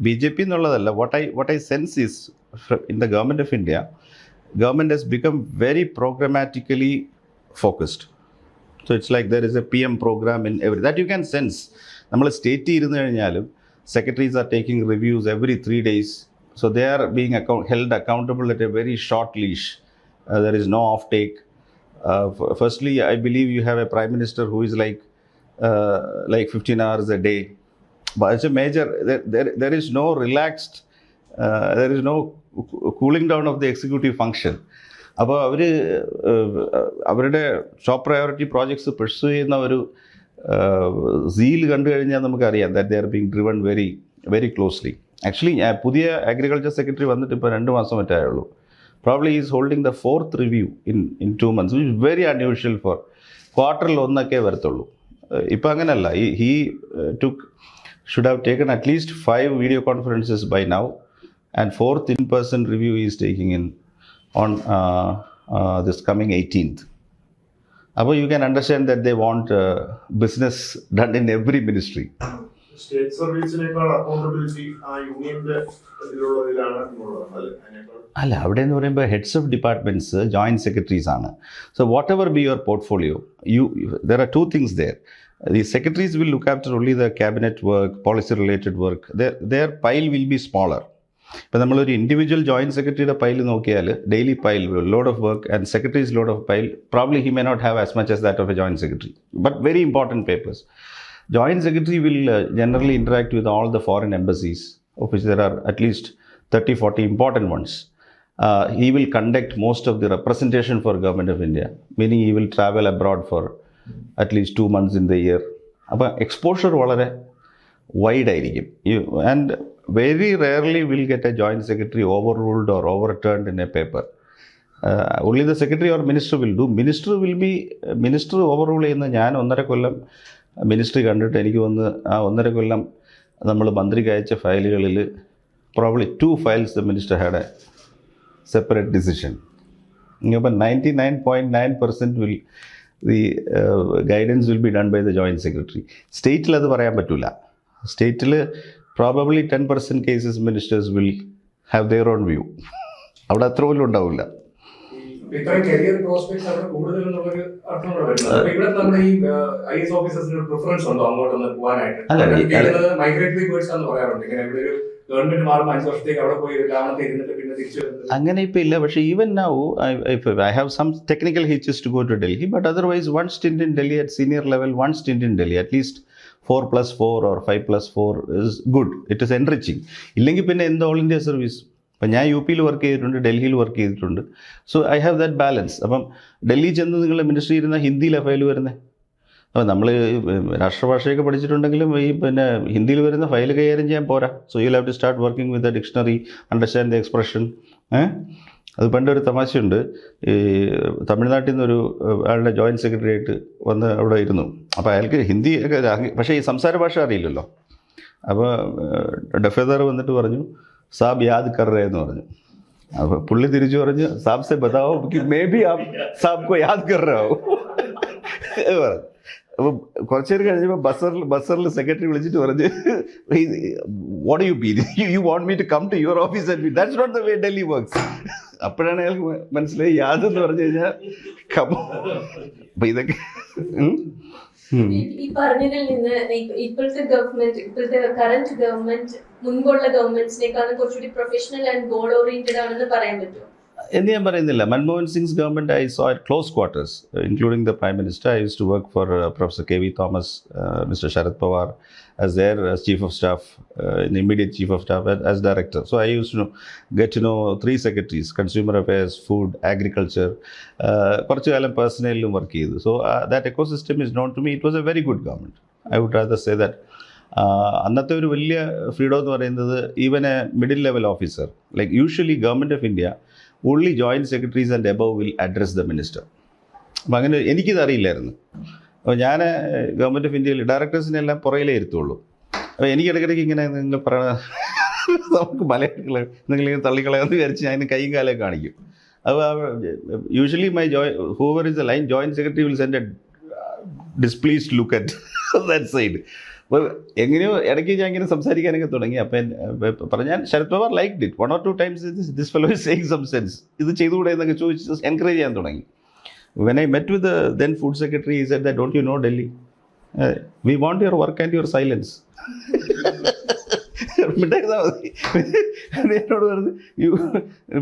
BJP എന്നുള്ളതല്ല. What I sense is in the government of India, government has become very programmatically focused. So it's like there is a PM program in every, that you can sense. നമ്മൾ സ്റ്റേറ്റിൽ ഇരുന്ന് കഴിഞ്ഞാലും secretaries are taking reviews every 3 days. So they are being held accountable at a very short leash. There is no off take. Firstly, I believe you have a prime minister who is like 15 hours a day. But it's a major, there is no relaxed, there is no cooling down of the executive function. അപ്പോൾ അവരുടെ top priority projects pursue ചെയ്യുന്ന ഒരു seal കണ്ടു കഴിഞ്ഞാൽ നമുക്കറിയാം that they are being driven very very closely. Actually പുതിയ agriculture secretary വന്നിട്ട് ഇപ്പോൾ 2 മാസം മറ്റേ ആയുള്ളൂ. Probably is holding the 4th review in 2 months, which is very unusual four ക്വാർട്ടറിൽ ഒന്നൊക്കെ വരത്തുള്ളൂ. ഇപ്പം അങ്ങനെയല്ല. He should have taken at least 5 video conferences by now, and 4th in-person review he is taking on this coming 18th. Above you can understand that they want business done in every ministry. State service-നേക്കാൾ accountability ആ യൂണിയന്റെ ഇതിലുള്ളതിലാണ് അല്ല, അവിടെ എന്ന് പറയുമ്പോൾ heads of departments joint secretaries ആണ്. So whatever be your portfolio, there are 2 things there. The secretaries will look after only the cabinet work, policy related work. Their pile will be smaller. ഇപ്പോൾ നമ്മളൊരു individual joint സെക്രട്ടറിയുടെ file നോക്കിയാൽ daily file load of work and secretaries load of file probably he may not have as much as that of a joint secretary, but very important papers. Joint secretary will generally interact with all the foreign embassies, of which there are at least 30-40 important ones. He will conduct most of the representation for Government of India, meaning he will travel abroad for at least 2 months in the year. അപ്പോൾ exposure വളരെ wide ആയിരിക്കും. And very rarely will get A joint secretary overruled or overturned in a paper. Only the secretary or minister will do. Minister overrule ചെയ്യുന്ന ഞാൻ 1.5 കൊല്ലം ministry കണ്ടിട്ട് എനിക്ക് വന്ന് ആ 1.5 കൊല്ലം നമ്മൾ മന്ത്രിക്ക് അയച്ച ഫയലുകളിൽ probably 2 files the minister had a separate decision. ഇപ്പം 99.9% will the guidance will be done by the joint secretary. സ്റ്റേറ്റിൽ അത് പറയാൻ പറ്റില്ല. സ്റ്റേറ്റിൽ probably 10% cases ministers will have their own view. അവിടെ അത്ര പോലും ഉണ്ടാവില്ല. ഇത്രയും കരിയർ പ്രോസ്പെക്ട്സ് അവിടെ കൂടുതലെന്നുള്ളൊരു അർത്ഥമാണ് വരുന്നത്. ഇവിടെ നമ്മുടെ ഈ IAS ഓഫീസേഴ്സിന് പ്രിഫറൻസ് ഉണ്ടോ അങ്ങോട്ടൊന്ന് പോകാനായിട്ട്? മൈഗ്രേറ്ററി ബേർഡ്സ് എന്ന് പറയാറുണ്ട്. ഇങ്ങനെ ഇവിടെ ഒരു ഗവൺമെന്റ് മാറുമ്പോൾ 5 വർഷത്തേക്ക് അവിടെ പോയി ഗ്രാമത്തിൽ ഇരുന്നിട്ട് പിന്നെ തിരിച്ചു വരുന്നത് അങ്ങനെ ഇപ്പം ഇല്ല. പക്ഷേ even now I have some technical hitches to go to Delhi, but otherwise one stint in Delhi at senior level, one stint in Delhi, at least 4+4 or 5+4 is good. It is enriching. ഇല്ലെങ്കിൽ പിന്നെ എന്ത് all India service. അപ്പം ഞാൻ UP-യിൽ work ചെയ്തിട്ടുണ്ട്, ഡൽഹിയിൽ work ചെയ്തിട്ടുണ്ട്. So I have that balance. അപ്പം ഡൽഹി ചെന്ന് നിങ്ങൾ മിനിസ്ട്രി ഇരുന്ന ഹിന്ദിയിലാണ് ഫയൽ വരുന്നത്. അപ്പോൾ നമ്മൾ രാഷ്ട്രഭാഷയൊക്കെ പഠിച്ചിട്ടുണ്ടെങ്കിലും ഈ പിന്നെ ഹിന്ദിയിൽ വരുന്ന ഫയൽ കൈകാര്യം ചെയ്യാൻ പോരാ. So you have to start working with the dictionary, understand the expression. അത് പണ്ടൊരു തമാശയുണ്ട്. ഈ തമിഴ്നാട്ടിൽ നിന്നൊരു ആളുടെ ജോയിൻറ്റ് സെക്രട്ടറി ആയിട്ട് വന്ന് അവിടെ ഇരുന്നു. അപ്പോൾ അയാൾക്ക് ഹിന്ദി ഒക്കെ, പക്ഷേ ഈ സംസാര ഭാഷ അറിയില്ലല്ലോ. അപ്പോൾ ഡെഫേദർ വന്നിട്ട് പറഞ്ഞു, സാബ് യാദ് കർ റേ എന്ന് പറഞ്ഞു. അപ്പോൾ പുള്ളി തിരിച്ചു പറഞ്ഞു, സാബ് സെ ബതാവോ മേ ബി ആപ് സാബ് കോ യാദ് കർ റേ ഹോ പറഞ്ഞു. അപ്പോൾ കുറച്ച് നേരം കഴിഞ്ഞപ്പോൾ ബസറിൽ സെക്രട്ടറി വിളിച്ചിട്ട് പറഞ്ഞ്, what you mean, you want me to come to your office and me, that's not the way Delhi works. അപ്പോഴാണ് അയാൾക്ക് മനസ്സിലായി യാദ് എന്ന് പറഞ്ഞു കഴിഞ്ഞാൽ കമോ. അപ്പം ഇതൊക്കെ ഈ പറഞ്ഞതിൽ നിന്ന് ഇപ്പോഴത്തെ കറന്റ് ഗവൺമെന്റ് മുൻപുള്ള ഗവൺമെന്റ്സിനേക്കാളും കുറച്ചുകൂടി പ്രൊഫഷണൽ ആൻഡ് ഗോൾ ഓറിയന്റഡ് ആണെന്ന് പറയാൻ പറ്റുമോ? എന്ന് ഞാൻ പറയുന്നില്ല. Manmohan Singh's government I saw at close quarters, including the prime minister. I use to work for professor KV Thomas, Mr. Sharad Pawar as their chief of staff, immediate chief of staff as director. So I used to get to know 3 secretaries, consumer affairs, food, agriculture. കുറച്ചു കാലം പേഴ്സണലിലും work ചെയ്തു. So that ecosystem is known to me. It was a very good government. I would rather say that. അന്നത്തെ ഒരു വലിയ freedom എന്ന് പറയുന്നത് even a middle level officer like usually government of India only joint secretaries and above will address the minister. അപ്പം അങ്ങനെ എനിക്കിത് അറിയില്ലായിരുന്നു. അപ്പോൾ ഞാൻ ഗവൺമെൻറ് ഓഫ് ഇന്ത്യയിൽ ഡയറക്ടേഴ്സിനെല്ലാം പുറയിലേ ഇരുത്തുള്ളൂ. അപ്പോൾ എനിക്ക് ഇടയ്ക്കിടയ്ക്ക് ഇങ്ങനെ നിങ്ങൾ പറയണ നമുക്ക് മലയാളികൾ എന്തെങ്കിലും തള്ളിക്കളയാന്ന് വിചാരിച്ച് ഞാൻ കൈയും കാലൊക്കെ കാണിക്കും. അപ്പോൾ usually whoever is the line joint secretary will send a displeased look at that side. അപ്പോൾ എങ്ങനെയോ ഇടയ്ക്ക് ഞാൻ ഇങ്ങനെ സംസാരിക്കാനൊക്കെ തുടങ്ങി. അപ്പം പറഞ്ഞാൽ Sharad Pawar like it 1 or 2 times this fellow is saying some sense, ഇത് ചെയ്തുകൂടെ എന്നൊക്കെ ചോദിച്ച് എൻകറേജ് ചെയ്യാൻ തുടങ്ങി. When I met with the then food secretary, he said that, don't you know Delhi? We want your work and your silence. എന്നോട് പറഞ്ഞു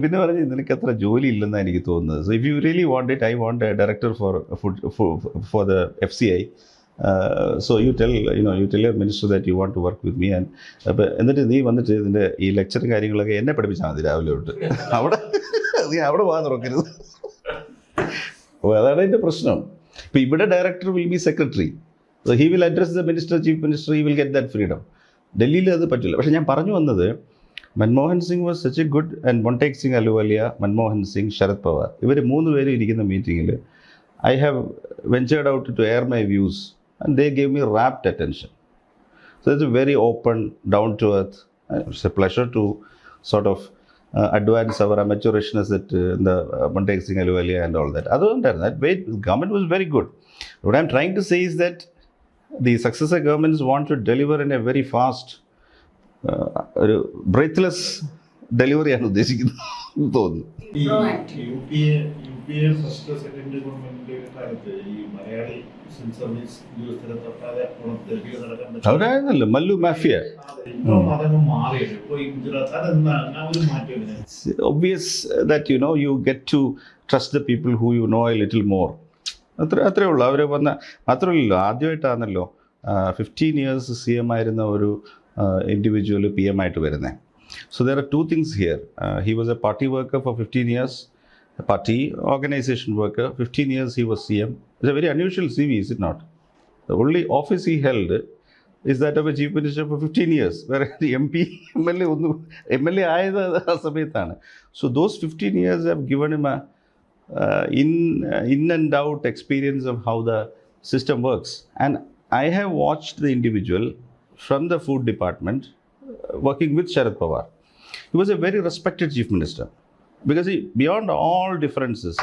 പിന്നെ പറഞ്ഞു നിനക്ക് അത്ര ജോലി ഇല്ലെന്നാണ് എനിക്ക് തോന്നുന്നത്. So if you really want it, I want a director for the FCI. So you tell your minister that you want to work with me. And അപ്പോൾ എന്നിട്ട് നീ വന്നിട്ട് ഇതിൻ്റെ ഈ ലെക്ചറും കാര്യങ്ങളൊക്കെ എന്നെ പഠിപ്പിച്ചാൽ മതി രാവിലെ തൊട്ട്. നീ അവിടെ പോകാൻ തുറക്കരുത്. അപ്പോൾ അതാണ് എൻ്റെ പ്രശ്നം. ഇപ്പോൾ ഇവിടെ director will be secretary, so he will address the minister, chief minister, he will get that freedom. ഡൽഹിയിൽ അത് പറ്റില്ല. പക്ഷേ ഞാൻ പറഞ്ഞു വന്നത്, Manmohan Singh was such a good, and Montek Singh Ahluwalia, Manmohan Singh, Sharad Pawar, ഇവർ 3 പേരും ഇരിക്കുന്ന മീറ്റിങ്ങിൽ I have ventured out to air my views and they gave me rapt attention. So it's a very open, down to earth. It's A pleasure to sort of advance our amateurishness at the Monstek Singh Ahluwalia and all that. That way, government was very good. What I'm trying to say is that the successor governments want to deliver in a very fast, breathless delivery ആണ് ഉദ്ദേശിക്കുന്നത് തോന്നുന്നു. UPA first second ഗവൺമെന്റിന്റെ കാലത്ത് ഈ Malayali civil service ഉദ്യോഗസ്ഥരെ തൊട്ടാതെ ഡൽഹിയിൽ നടക്കാൻ പറ്റും. അവിടെയായിരുന്നല്ലോ Mallu mafia. Obvious that you get to trust the people who you know a little more. അത്രേ ഉള്ളൂ. അവർ വന്ന മാത്രമല്ലല്ലോ, ആദ്യമായിട്ടാണല്ലോ 15 years CM ആയിരുന്ന ഒരു ഇൻഡിവിജ്വൽ PM ആയിട്ട് വരുന്നത്. So there are 2 things here. He was a party worker for 15 years, a party organization worker. 15 years he was CM. It's a very unusual CV, is it not? The only office he held is that of a chief minister for 15 years, where the MLA ആയത് ആ സമയത്താണ്. So those 15 years have given him a in and out experience of how the system works. And I have watched the individual from the food department working with Sharad Pawar. He was a very respected chief minister because beyond all differences,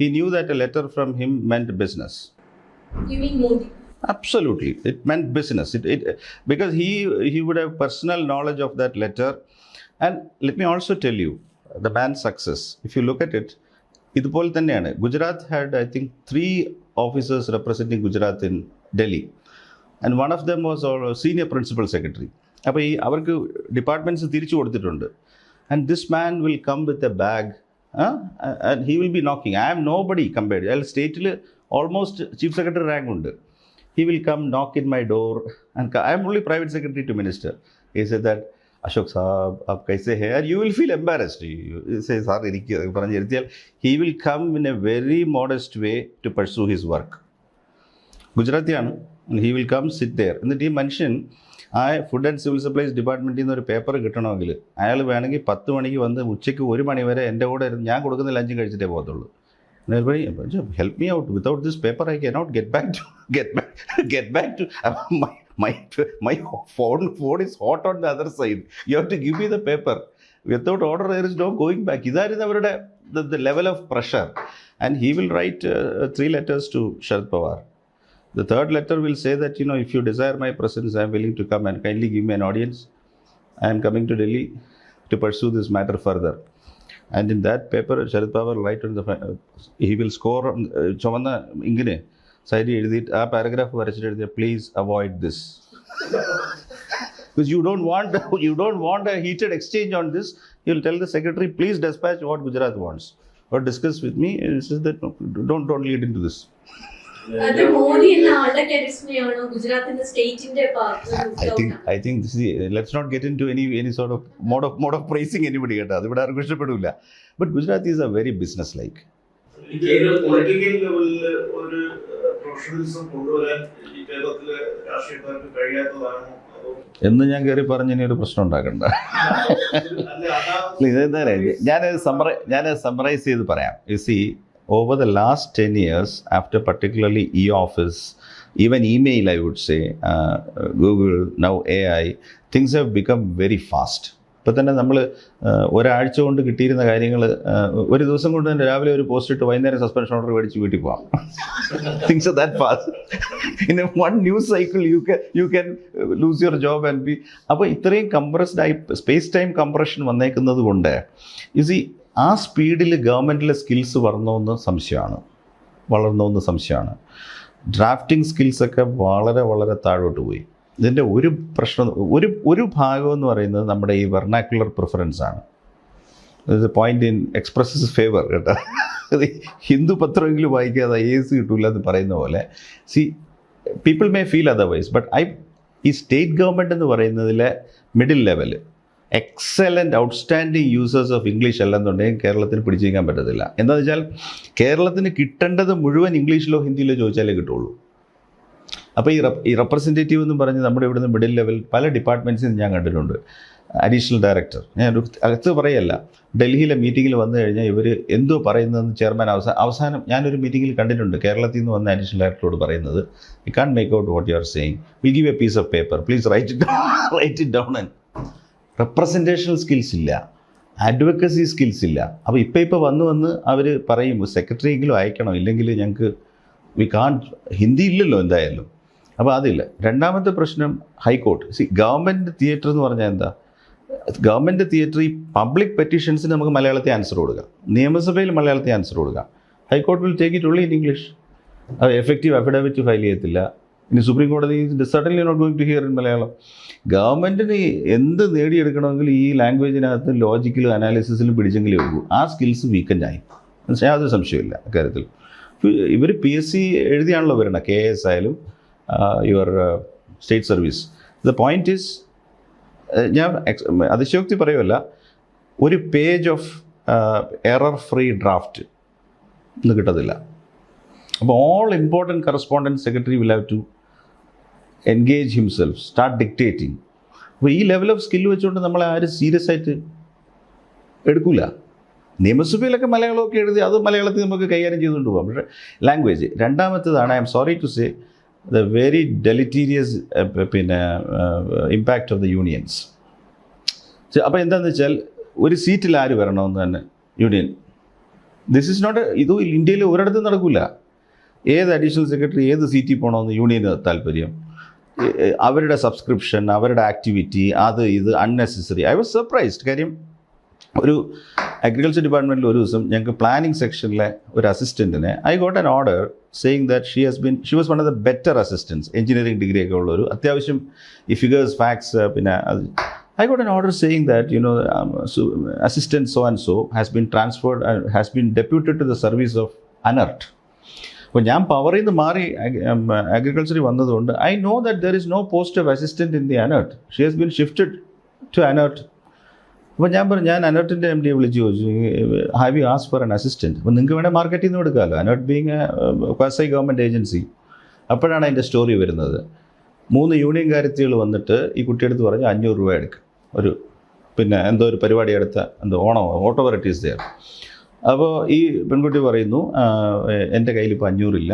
he knew that a letter from him meant business. You mean Modi? Absolutely, it meant business. Because he would have personal knowledge of that letter. And let me also tell you, the man's success, if you look at it, ഇതുപോലെ തന്നെയാണ്. Gujarat had, I think, 3 officers representing Gujarat in Delhi, and one of them was our senior principal secretary. അപ്പോൾ അവർക്ക് departments തിരിച്ചു കൊടുത്തിട്ടുണ്ട്. And this man will come with a bag, and he will be knocking. I am nobody compared. അയാൾ സ്റ്റേറ്റിൽ almost chief secretary rank ഉണ്ട്. He will come knock in my door, and I am only private secretary to minister. He said that, Ashok Saab, aap kaise hai? And you will feel embarrassed. You say, sir, he will come in a very modest way to pursue his work. Gujaratian, and he will come sit there. എന്നിട്ട് ഈ മനുഷ്യൻ ആ food and civil supplies ഡിപ്പാർട്ട്മെൻറ്റിൽ നിന്ന് ഒരു paper കിട്ടണമെങ്കിൽ അയാൾ വേണമെങ്കിൽ 10 മണിക്ക് വന്ന് ഉച്ചയ്ക്ക് 1 മണി വരെ എൻ്റെ കൂടെ ഞാൻ കൊടുക്കുന്ന ലഞ്ചും കഴിച്ചിട്ടേ പോകത്തുള്ളൂ. Help me out. Without this paper, I cannot get back to my phone is hot on the other side. You have to give me the paper. Without order, there is no going back. That is the level of pressure. And he will write 3 letters to Sharad Pawar. The 3rd letter will say that, if you desire my presence, I am willing to come and kindly give me an audience. I am coming to Delhi to pursue this matter further. And in that paper, Sharad Pawar write on he will score on ചുവന്ന ഇങ്ങനെ സൈഡിൽ എഴുതിയിട്ട് ആ paragraph വരച്ചിട്ട് എഴുതിയ please avoid this. Because you don't want a heated exchange on this. You will tell the secretary, please dispatch what Gujarat wants or discuss with me. It says that no, don't lead into this. അത് മോദി എന്ന ആളുടെ കരിസ്മയാണോ ഗുജറാത്തിന്റെ സ്റ്റേറ്റിന്റെ I think this is, let's not get into any sort of mode of praising anybody. അത് ഇവിടെ ആർക്കും ഇഷ്ടപ്പെടില്ല. But Gujaratis are very business like. Political ലെവലിൽ ഒരു പ്രൊഫഷണലിസം കൊണ്ടുവരാൻ ഈ കേരളത്തിലെ രാഷ്ട്രീയക്കാർക്ക് കഴിയാത്തതാണോ എന്ന് ഞാൻ കയറി പറഞ്ഞ് ഇനി ഒരു പ്രശ്നം ഉണ്ടാക്കണ്ട. ഞാൻ സമ്മറൈസ് ചെയ്ത് പറയാം. You see, over the last 10 years, after particularly e-office, even email, I would say, Google, now AI, things have become very fast. ഇപ്പോൾ തന്നെ നമ്മൾ ഒരാഴ്ച കൊണ്ട് കിട്ടിയിരുന്ന കാര്യങ്ങൾ ഒരു ദിവസം കൊണ്ട് തന്നെ രാവിലെ ഒരു പോസ്റ്റ് ഇട്ട് വൈകുന്നേരം സസ്പെൻഷൻ ഓർഡർ മേടിച്ച് വീട്ടിൽ പോകാം. Things are that fast. In one news cycle you can loose your job and B. അപ്പോൾ ഇത്രയും കംപ്രസ്ഡ് ആയി സ്പേസ് ടൈം കംപ്രഷൻ വന്നേക്കുന്നത് കൊണ്ട് ആ സ്പീഡിൽ ഗവൺമെൻറ്റിലെ സ്കിൽസ് വളർന്നോന്ന് സംശയമാണ്. ഡ്രാഫ്റ്റിംഗ് സ്കിൽസൊക്കെ വളരെ വളരെ താഴോട്ട് പോയി. ഇതിൻ്റെ ഒരു പ്രശ്നം, ഒരു ഭാഗം എന്ന് പറയുന്നത് നമ്മുടെ ഈ വെർണാക്കുലർ പ്രിഫറൻസ് ആണ്. പോയിന്റ് ഇൻ എക്സ്പ്രസസ് ഫേവർ കേട്ടോ. ഹിന്ദു പത്രമെങ്കിലും വായിക്കാതെ AS കിട്ടില്ല എന്ന് പറയുന്ന പോലെ people may feel otherwise. But ഈ സ്റ്റേറ്റ് ഗവൺമെൻറ് എന്ന് പറയുന്നതിലെ middle level excellent outstanding users of English അല്ലെന്നുണ്ടെങ്കിൽ കേരളത്തിന് പിടിച്ചിരിക്കാൻ പറ്റത്തില്ല. എന്താണെന്ന് വെച്ചാൽ കേരളത്തിന് കിട്ടേണ്ടത് മുഴുവൻ ഇംഗ്ലീഷിലോ ഹിന്ദിയിലോ ചോദിച്ചാലേ കിട്ടുള്ളൂ. അപ്പോൾ ഈ റെപ്രസെൻറ്റേറ്റീവ് എന്ന് പറഞ്ഞ് നമ്മുടെ ഇവിടുന്ന് മിഡിൽ ലെവൽ പല ഡിപ്പാർട്ട്മെൻറ്റ്സിൽ ഞാൻ കണ്ടിട്ടുണ്ട്. അഡീഷണൽ ഡയറക്ടർ, ഞാൻ അകത്ത് പറയല്ല, ഡൽഹിയിലെ മീറ്റിങ്ങിൽ വന്നു കഴിഞ്ഞാൽ ഇവർ എന്തോ പറയുന്നതെന്ന് ചെയർമാൻ അവസാനം ഞാനൊരു മീറ്റിങ്ങിൽ കണ്ടിട്ടുണ്ട്. കേരളത്തിൽ നിന്ന് വന്ന അഡീഷണൽ ഡയറക്ടറോട് പറയുന്നത്, you can make out what you are saying, will give a piece of paper, please write it down. And representational skills ഇല്ല, അഡ്വക്കസി സ്കിൽസ് ഇല്ല. അപ്പോൾ ഇപ്പോൾ വന്ന് അവർ പറയും സെക്രട്ടറിയെങ്കിലും അയക്കണം, ഇല്ലെങ്കിൽ ഞങ്ങൾക്ക് വി കാൺ, ഹിന്ദി ഇല്ലല്ലോ എന്തായാലും. അപ്പോൾ അതില്ല. രണ്ടാമത്തെ പ്രശ്നം ഹൈക്കോർട്ട്. ഗവൺമെൻറ് തിയേറ്റർ എന്ന് പറഞ്ഞാൽ എന്താ? ഗവൺമെൻറ് തിയേറ്റർ ഈ പബ്ലിക് പെറ്റീഷൻസിന് നമുക്ക് മലയാളത്തിൽ ആൻസർ കൊടുക്കാം, നിയമസഭയിൽ മലയാളത്തിൽ ആൻസർ കൊടുക്കാം. High court will take it only in English. അത് എഫക്റ്റീവ് അഫിഡവിറ്റ് ഫയൽ ചെയ്യത്തില്ല. ഇനി സുപ്രീം കോടതി suddenly not going to hear in Malayalam. ഗവൺമെൻറ്റിന് എന്ത് നേടിയെടുക്കണമെങ്കിൽ ഈ ലാംഗ്വേജിനകത്ത് ലോജിക്കലും അനാലിസിസിലും പിടിച്ചെങ്കിലേ ഉള്ളൂ. ആ സ്കിൽസ് വീക്കൻഡായി, യാതൊരു സംശയമില്ല അക്കാര്യത്തിൽ. ഇവർ PSC എഴുതിയാണല്ലോ വരണം, KS ആയാലും your state service. The point is, ഞാൻ അതിശയോക്തി പറയുമല്ല, ഒരു page of error free draft ഇന്ന് കിട്ടത്തില്ല. അപ്പോൾ all important correspondent secretary will have to engage himself, start dictating. അപ്പോൾ ഈ ലെവൽ ഓഫ് സ്കില്ല് വെച്ചുകൊണ്ട് നമ്മളെ ആരും സീരിയസ് ആയിട്ട് എടുക്കില്ല. നിയമസഭയിലൊക്കെ മലയാളമൊക്കെ എഴുതി അത് മലയാളത്തിൽ നമുക്ക് കൈകാര്യം ചെയ്തുകൊണ്ട് പോകാം. പക്ഷേ ലാംഗ്വേജ് രണ്ടാമത്തേതാണ്, I'm sorry to say, the very deleterious impact of the unions. അപ്പോൾ എന്താണെന്ന് വെച്ചാൽ ഒരു സീറ്റിൽ ആര് വരണമെന്ന് തന്നെ യൂണിയൻ, ദിസ് ഈസ് നോട്ട്, ഇത് ഇന്ത്യയിൽ ഒരിടത്തും നടക്കില്ല. ഏത് അഡീഷണൽ സെക്രട്ടറി ഏത് സീറ്റിൽ പോകണമെന്ന് യൂണിയന് താല്പര്യം, അവരുടെ സബ്സ്ക്രിപ്ഷൻ, അവരുടെ ആക്ടിവിറ്റി, അത് ഇത് അൺനെസസറി. I was surprised. കാര്യം ഒരു അഗ്രികൾച്ചർ ഡിപ്പാർട്ട്മെൻറ്റിൽ ഒരു ദിവസം ഞങ്ങൾക്ക് പ്ലാനിംഗ് സെക്ഷനിലെ ഒരു അസിസ്റ്റൻറ്റിനെ I got an order saying that she was one of the better assistants, engineering degree ഒക്കെ ഉള്ളൊരു, അത്യാവശ്യം ഈ ഫിഗേഴ്സ് ഫാക്ട്സ്, പിന്നെ I got an order saying that, assistant so and so has been transferred and has been deputed to the service of ANERT. അപ്പോൾ ഞാൻ പവറിൽ നിന്ന് മാറി അഗ്രികൾച്ചറിൽ വന്നതുകൊണ്ട് I know that there is no post of assistant in the ANERT. She has been shifted to ANERT. അപ്പോൾ ഞാൻ ANERTൻ്റെ MD വിളിച്ച് ചോദിച്ചു, have you ask for an assistant? അപ്പോൾ നിങ്ങൾക്ക് വേണേൽ മാർക്കറ്റിൽ നിന്ന് എടുക്കാമല്ലോ, ANERT being a quasi government agency. അപ്പോഴാണ് അതിൻ്റെ സ്റ്റോറി വരുന്നത്. 3 യൂണിയൻ കാര്യത്തികൾ വന്നിട്ട് ഈ കുട്ടിയെടുത്ത് പറഞ്ഞ് 500 രൂപ എടുക്കും, ഒരു എന്തോ ഒരു പരിപാടി എടുത്ത ഓണോ ഓട്ടോ വെറൈറ്റീസ് തയ്യാറ്. അപ്പോൾ ഈ പെൺകുട്ടി പറയുന്നു, എൻ്റെ കയ്യിൽ ഇപ്പോൾ 500 ഇല്ല.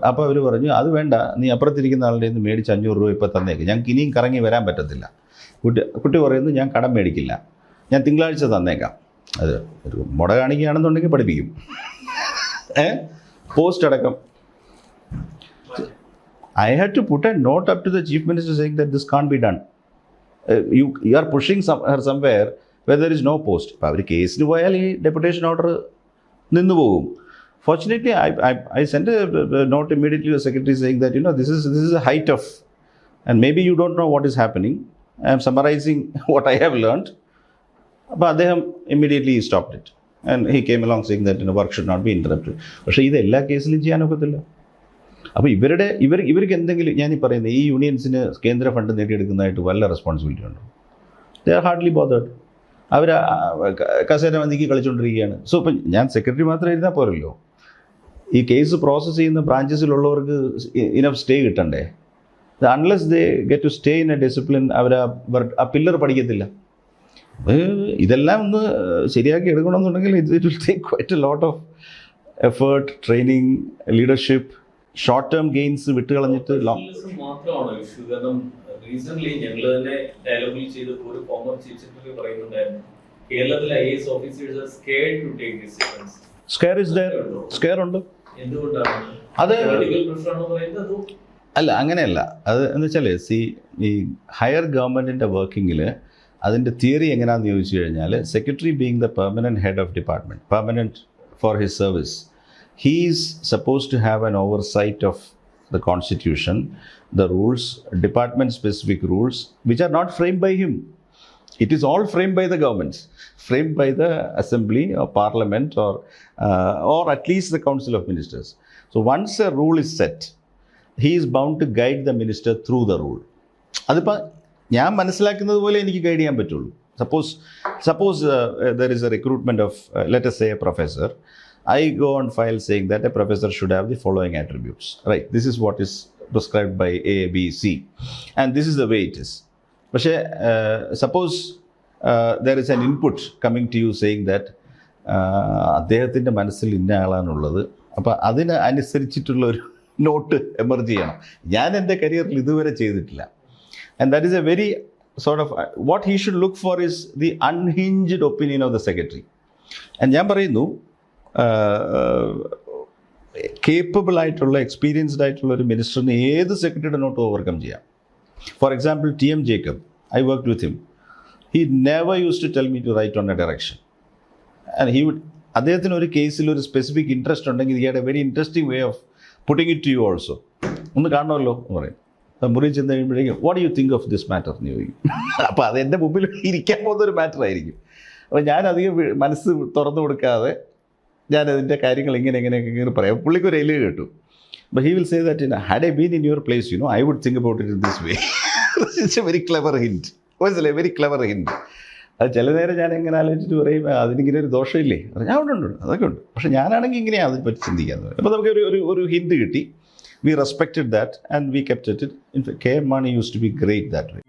അപ്പോൾ അവർ പറഞ്ഞു, അത് വേണ്ട, നീ അപ്പുറത്തിരിക്കുന്ന ആളുടെ നിന്ന് മേടിച്ച് 500 രൂപ ഇപ്പോൾ തന്നേക്ക്, ഞങ്ങൾക്ക് ഇനിയും കറങ്ങി വരാൻ പറ്റത്തില്ല. കുട്ടി പറയുന്നു, ഞാൻ കടം മേടിക്കില്ല, ഞാൻ തിങ്കളാഴ്ച തന്നേക്കാം. അത് ഒരു മുട കാണിക്കുകയാണെന്നുണ്ടെങ്കിൽ പഠിപ്പിക്കും, പോസ്റ്റ് അടക്കം. I had to put a note up to the chief minister saying that this can't be done. You are pushing her somewhere where there is no post. ഇപ്പോൾ അവർ കേസിന് പോയാൽ ഈ ഡെപ്യൂട്ടേഷൻ ഓർഡർ നിന്ന് പോകും. Fortunately, I sent a note immediately to the secretary saying that, this is a height of, and maybe you don't know what is happening. I am summarizing what I have learned. അപ്പോൾ അദ്ദേഹം immediately stopped it. And he came along saying that work should not be interrupted. പക്ഷേ ഇത് എല്ലാ കേസിലും ചെയ്യാനൊക്കത്തില്ല. അപ്പോൾ ഇവർക്ക് എന്തെങ്കിലും, ഞാനീ പറയുന്നത്, ഈ യൂണിയൻസിന് കേന്ദ്ര ഫണ്ട് നേടിയെടുക്കുന്നതായിട്ട് വല്ല റെസ്പോൺസിബിലിറ്റി ഉണ്ടോ? They are hardly bothered. അവർ കസേര മന്ദിക്ക് കളിച്ചുകൊണ്ടിരിക്കുകയാണ്. സോ ഇപ്പം ഞാൻ സെക്രട്ടറി മാത്രം ഇരുന്നാൽ പോരല്ലോ, ഈ കേസ് പ്രോസസ്സ് ചെയ്യുന്ന ബ്രാഞ്ചസിലുള്ളവർക്ക് ഇനഫ് സ്റ്റേ കിട്ടണ്ടേ? Unless they get to stay in a discipline, അവർ ആ പില്ലർ പഠിക്കത്തില്ല. ഇതെല്ലാം ഒന്ന് ശരിയാക്കി എടുക്കണമെന്നുണ്ടെങ്കിൽ it will take quite a lot of effort, training, leadership. Short term gains വിട്ടുകളഞ്ഞിട്ട് മാത്രമാണ് ഇഷ്യൂ. കാരണം റീസെന്റ് ഞങ്ങൾ തന്നെ ഡയലോഗിൽ ചെയ്തപ്പോൾ ഒരു ഫോമർ ചീഫ് സെക്രട്ടറി പറയുന്നുണ്ടായിരുന്നു കേരളത്തിലെ IAS officers are scared to take this decisions. Scare is there, scare ഉണ്ട്. എന്തുകൊണ്ടാണ് അത് പൊളിറ്റിക്കൽ പ്രഷർ ആണോ പറയുന്നത് അതോ അല്ല അങ്ങനെയല്ല. അത് എന്ന് വെച്ചാൽ ഈ ഹയർ ഗവൺമെൻറ്റിൻ്റെ വർക്കിങ്ങിൽ അതിൻ്റെ തിയറി എങ്ങനെയാണെന്ന് ചോദിച്ചു കഴിഞ്ഞാൽ secretary being the permanent head of department, permanent for his service, he is supposed to have an oversight of the constitution, the rules, department specific rules which are not framed by him. It is all framed by the governments, framed by the assembly or parliament or at least the council of ministers. So once a rule is set, he is bound to guide the minister through the rule. അതിപ്പോൾ ഞാൻ മനസ്സിലാക്കുന്നത് പോലെ എനിക്ക് guide ചെയ്യാൻ പറ്റുള്ളൂ. Suppose there is a recruitment of let us say a professor. I go on file saying that a professor should have the following attributes, right? This is what is prescribed by A, B, C, and this is the way it is. പക്ഷേ suppose there is an input coming to you saying that അദ്ദേഹത്തിൻ്റെ മനസ്സിൽ ഇന്ന ആളാണുള്ളത്, അപ്പോൾ അതിന് അനുസരിച്ചിട്ടുള്ള ഒരു not emerge ചെയ്യണം. ഞാൻ എൻ്റെ കരിയറിൽ ഇതുവരെ ചെയ്തിട്ടില്ല. And that is a very sort of what he should look for is the unhinged opinion of the secretary. And ഞാൻ പറയുന്നു കേപ്പബിൾ ആയിട്ടുള്ള എക്സ്പീരിയൻസ്ഡ് ആയിട്ടുള്ള ഒരു മിനിസ്റ്ററിന് ഏത് സെക്രട്ടറിയുടെ നോട്ട് ഓവർകം ചെയ്യാം. For example TM Jacob, I work with him. He never use to tell me to write on a direction. And he would, അദ്ദേഹത്തിന് ഒരു കേസിൽ ഒരു സ്പെസിഫിക് ഇൻട്രസ്റ്റ് ഉണ്ടെങ്കിൽ he had a very interesting way of putting it to you also. ഒന്ന് കാണണമല്ലോ എന്ന് പറയും. മുറിയിൽ ചെന്ന് കഴിയുമ്പോഴേക്കും what you think of this matter എന്ന് ചോദിക്കും. അപ്പോൾ അത് എൻ്റെ മുമ്പിൽ ഇരിക്കാൻ പോകുന്നൊരു മാറ്റർ ആയിരിക്കും. അപ്പോൾ ഞാൻ അധികം മനസ്സ് തുറന്നു കൊടുക്കാതെ ഞാനതിൻ്റെ കാര്യങ്ങൾ ഇങ്ങനെ പറയാം. പുള്ളിക്ക് ഒരു എലി കിട്ടും. But he will say that, had I been in your place, I would think about it in this way. It's a very clever hint. മനസ്സിലായി, വെരി ക്ലെവർ ഹിൻഡ്. അത് ചില നേരം ഞാൻ എങ്ങനെ ആലോചിച്ചിട്ട് പറയും അതിനിങ്ങനെ ഒരു ദോഷമില്ലേ, ഞാൻ ഉണ്ട് അതൊക്കെ ഉണ്ട്, പക്ഷെ ഞാനാണെങ്കിൽ ഇങ്ങനെയാണ് അതിനെപ്പറ്റി ചിന്തിക്കുന്നത്. അപ്പോൾ നമുക്ക് ഒരു ഹിൻഡ് കിട്ടി. We respected that and we kept it. In fact, K.M. Mani used to be great that way.